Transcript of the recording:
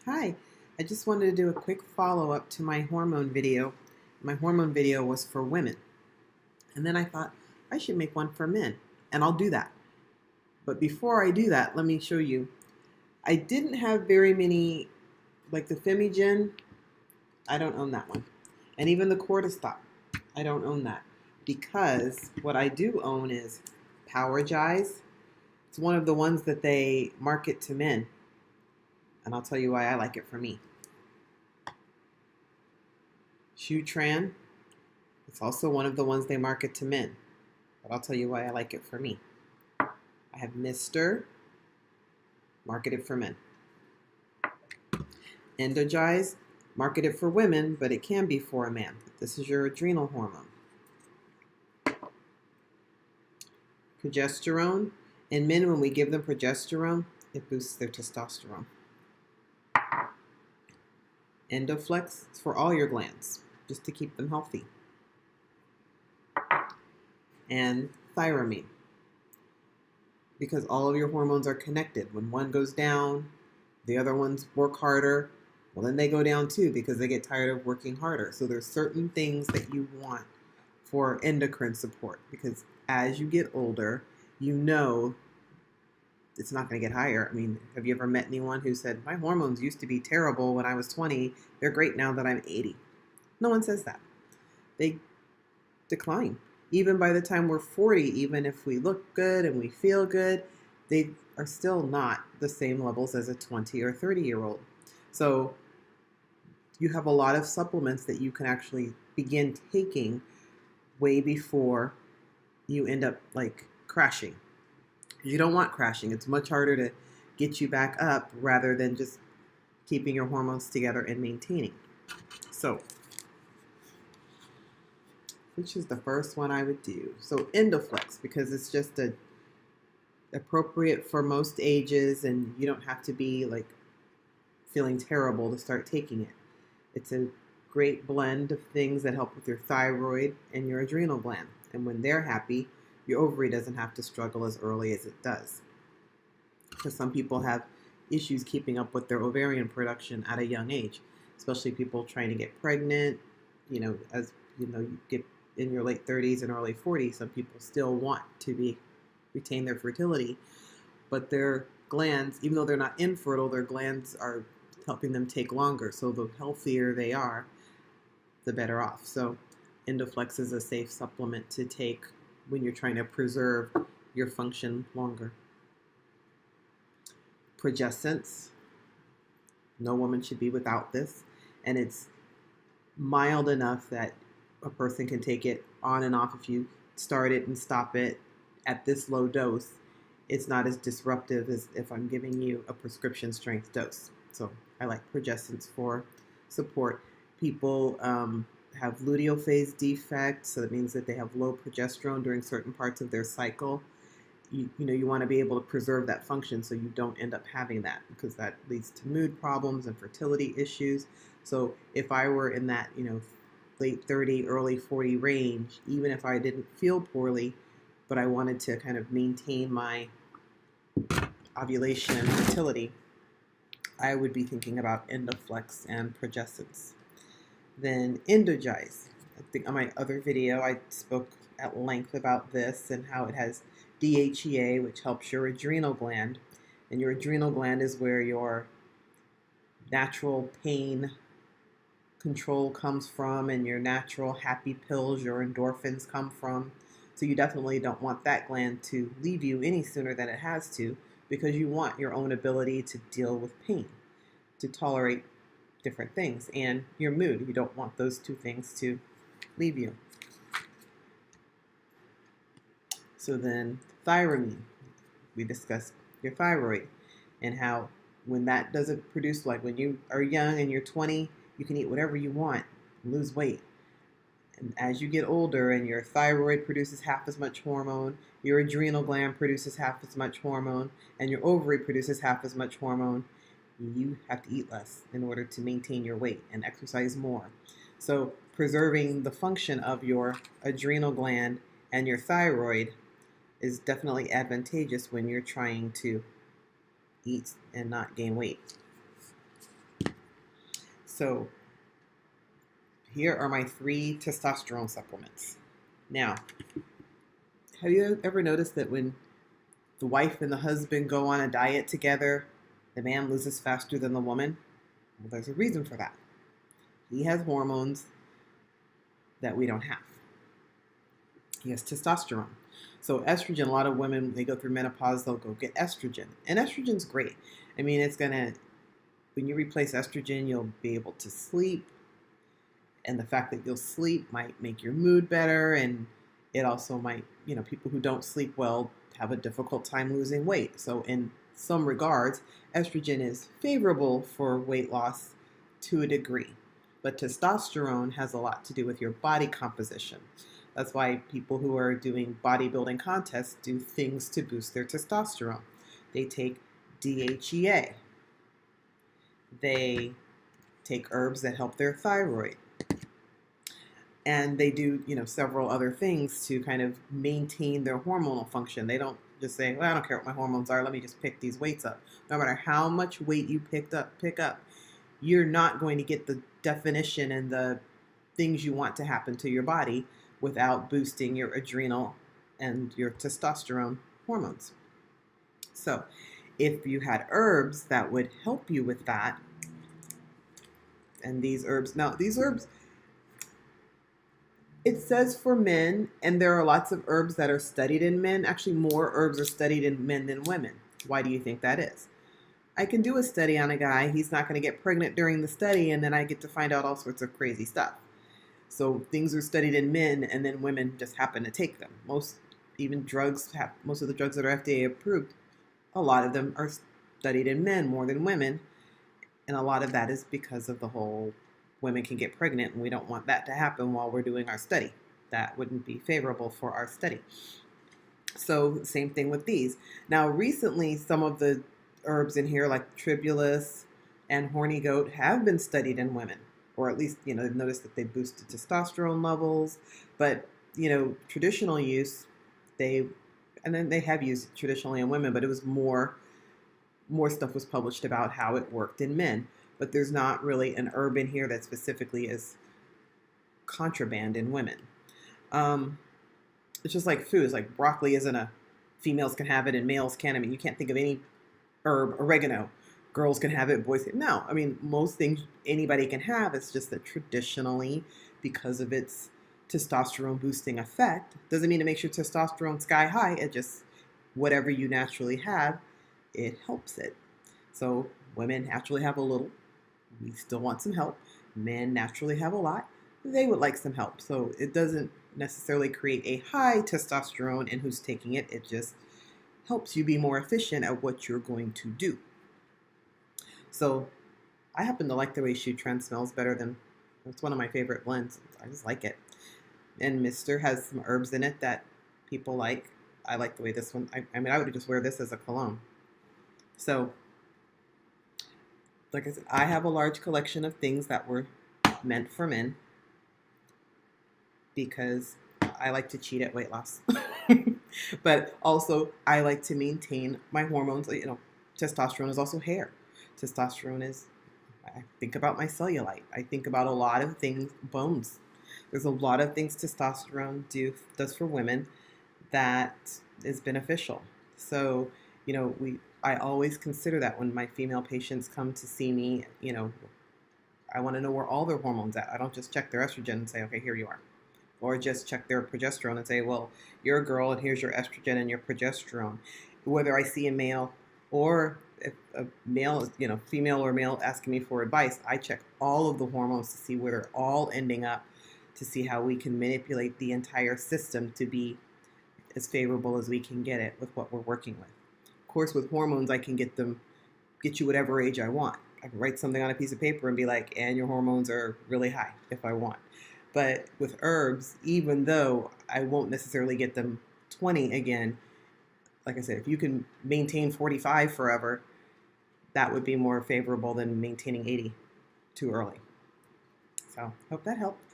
Hi, I just wanted to do a quick follow-up to my hormone video. My hormone video was for women. And then I thought I should make one for men, and I'll do that. But before I do that, let me show you. I didn't have very many, like the Femigen, I don't own that one. And even the Cortistop, I don't own that. Because what I do own is Powergize. It's one of the ones that they market to men. And I'll tell you why I like it for me. Shutran. It's also one of the ones they market to men, but I'll tell you why I like it for me. I have Mr. marketed for men. Androgens, marketed for women, but it can be for a man. This is your adrenal hormone. Progesterone. In men, when we give them progesterone, it boosts their testosterone. Endoflex, it's for all your glands, just to keep them healthy. And Thyramine, because all of your hormones are connected. When one goes down, the other ones work harder. Well, then they go down too because they get tired of working harder. So there's certain things that you want for endocrine support, because as you get older, you know it's not going to get higher. I mean, have you ever met anyone who said, my hormones used to be terrible when I was 20. They're great now that I'm 80. No one says that. They decline. Even by the time we're 40, even if we look good and we feel good, they are still not the same levels as a 20 or 30-year-old. So you have a lot of supplements that you can actually begin taking way before you end up like crashing. You don't want crashing. It's much harder to get you back up rather than just keeping your hormones together and maintaining. So which is the first one I would do? So Endoflex, because it's just appropriate for most ages, and you don't have to be like feeling terrible to start taking it. It's a great blend of things that help with your thyroid and your adrenal gland. And when they're happy, your ovary doesn't have to struggle as early as it does. Because some people have issues keeping up with their ovarian production at a young age, especially people trying to get pregnant. As you get in your late 30s and early 40s, some people still want to retain their fertility, but their glands, even though they're not infertile, their glands are helping them take longer. So the healthier they are, the better off. So Endoflex is a safe supplement to take when you're trying to preserve your function longer. Progestins. No woman should be without this, and it's mild enough that a person can take it on and off. If you start it and stop it at this low dose, it's not as disruptive as if I'm giving you a prescription strength dose. So I like progestins for support. People have luteal phase defect, so that means that they have low progesterone during certain parts of their cycle. You want to be able to preserve that function so you don't end up having that, because that leads to mood problems and fertility issues. So if I were in that, late 30, early 40 range, even if I didn't feel poorly, but I wanted to kind of maintain my ovulation and fertility, I would be thinking about Endoflex and progestins. Then Endogize. I think on my other video I spoke at length about this and how it has DHEA, which helps your adrenal gland. And your adrenal gland is where your natural pain control comes from, and your natural happy pills, your endorphins, come from. So you definitely don't want that gland to leave you any sooner than it has to, because you want your own ability to deal with pain, to tolerate different things, and your mood. You don't want those two things to leave you. So then Thyramine. We discussed your thyroid and how when that doesn't produce, like when you are young and you're 20, you can eat whatever you want and lose weight. And as you get older and your thyroid produces half as much hormone, your adrenal gland produces half as much hormone, and your ovary produces half as much hormone, you have to eat less in order to maintain your weight and exercise more. So preserving the function of your adrenal gland and your thyroid is definitely advantageous when you're trying to eat and not gain weight. So here are my 3 testosterone supplements. Now, have you ever noticed that when the wife and the husband go on a diet together, the man loses faster than the woman? Well, there's a reason for that. He has hormones that we don't have. He has testosterone. So estrogen, a lot of women, they go through menopause, they'll go get estrogen. And estrogen's great. I mean, when you replace estrogen, you'll be able to sleep. And the fact that you'll sleep might make your mood better. And it also might, people who don't sleep well have a difficult time losing weight. So in some regards, estrogen is favorable for weight loss to a degree. But testosterone has a lot to do with your body composition. That's why people who are doing bodybuilding contests do things to boost their testosterone. They take DHEA. They take herbs that help their thyroid. And they do, several other things to kind of maintain their hormonal function. They don't just say, well, I don't care what my hormones are, let me just pick these weights up. No matter how much weight you pick up, you're not going to get the definition and the things you want to happen to your body without boosting your adrenal and your testosterone hormones. So if you had herbs that would help you with that, and these herbs, it says for men, and there are lots of herbs that are studied in men. Actually, more herbs are studied in men than women. Why do you think that is? I can do a study on a guy, he's not going to get pregnant during the study, and then I get to find out all sorts of crazy stuff. So things are studied in men, and then women just happen to take them. Most of the drugs that are FDA approved, a lot of them are studied in men more than women, and a lot of that is because of the whole women can get pregnant, and we don't want that to happen while we're doing our study. That wouldn't be favorable for our study. So same thing with these. Now recently, some of the herbs in here like tribulus and horny goat have been studied in women, or at least, they've noticed that they boosted testosterone levels. But, traditional use, they have used it traditionally in women, but it was more stuff was published about how it worked in men. But there's not really an herb in here that specifically is contraband in women. It's just like foods, like broccoli isn't females can have it and males can't. I mean, you can't think of any herb, oregano, girls can have it, boys can. No, I mean, most things anybody can have. It's just that traditionally, because of its testosterone boosting effect, doesn't mean it makes your testosterone sky high. It just, whatever you naturally have, it helps it. So women naturally have a little. We still want some help. Men naturally have a lot. They would like some help. So it doesn't necessarily create a high testosterone in who's taking it. It just helps you be more efficient at what you're going to do. So I happen to like the way Shoe Trend smells better than, it's one of my favorite blends. I just like it. And Mister has some herbs in it that people like. I like the way this one, I mean, I would just wear this as a cologne. So, like I said, I have a large collection of things that were meant for men because I like to cheat at weight loss. But also, I like to maintain my hormones. Testosterone is also hair. Testosterone is, I think about my cellulite. I think about a lot of things, bones. There's a lot of things testosterone does for women that is beneficial. So, I always consider that when my female patients come to see me. I want to know where all their hormones are at. I don't just check their estrogen and say, okay, here you are. Or just check their progesterone and say, well, you're a girl and here's your estrogen and your progesterone. Whether I see a male or if a male, female or male asking me for advice, I check all of the hormones to see where they're all ending up, to see how we can manipulate the entire system to be as favorable as we can get it with what we're working with. Of course, with hormones, I can get you whatever age I want. I can write something on a piece of paper and be like, and your hormones are really high if I want. But with herbs, even though I won't necessarily get them 20 again, like I said, if you can maintain 45 forever, that would be more favorable than maintaining 80 too early. So, hope that helped.